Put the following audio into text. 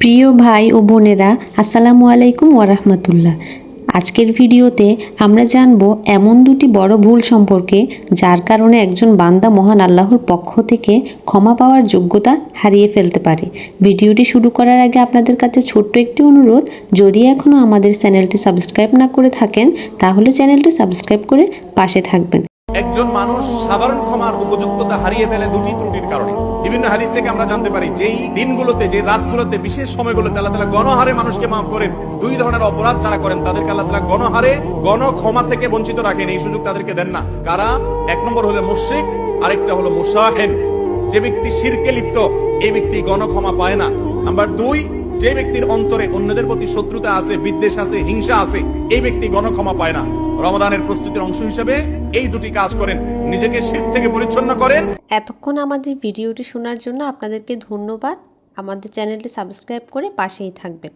প্রিয় ভাই ও বোনেরা, আসসালামু আলাইকুম ওয়া রাহমাতুল্লাহ। আজকের ভিডিওতে আমরা জানব এমন দুটি বড় ভুল সম্পর্কে যার কারণে একজন বান্দা মহান আল্লাহর পক্ষ থেকে ক্ষমা পাওয়ার যোগ্যতা হারিয়ে ফেলতে পারে। ভিডিওটি শুরু করার আগে আপনাদের কাছে ছোট্ট একটি অনুরোধ, যদি এখনও আমাদের চ্যানেলটি সাবস্ক্রাইব না করে থাকেন তাহলে চ্যানেলটি সাবস্ক্রাইব করে পাশে থাকবেন। একজন মানুষ সাধারণ ক্ষমার উপযুক্ততা হারিয়ে ফেলে দুটি ত্রুটির কারণে। বিভিন্ন হাদিস থেকে আমরা জানতে পারি যেই দিনগুলোতে, যে রাতগুলোতে, বিশেষ সময়গুলোতে আল্লাহ তাআলা গণহারে মানুষকে মাফ করেন। দুই ধরনের অপরাধ যারা করেন তাদেরকে আল্লাহ তাআলা গণহারে ক্ষমা থেকে বঞ্চিত রাখেন, এই সুযোগ তাদেরকে দেন না। কারা? এক নম্বর হলো মুশরিক, আরেকটা হলো মুশাহিন। যে ব্যক্তি শিরকে লিপ্ত, এই ব্যক্তি ক্ষমা পায় না। নাম্বার দুই, যে ব্যক্তির অন্তরে অন্যদের প্রতি শত্রুতা আছে, বিদ্বেষ আছে, হিংসা আছে, এই ব্যক্তি ক্ষমা পায় না। রমাদানের প্রস্তুতির অংশ হিসেবে এই দুটি কাজ করেন, নিজেকে শিরক থেকে পরিচ্ছন্ন করেন। এতক্ষণ আমাদের ভিডিওটি শোনার জন্য আপনাদেরকে ধন্যবাদ। আমাদের চ্যানেলটি সাবস্ক্রাইব করে পাশেই থাকবেন।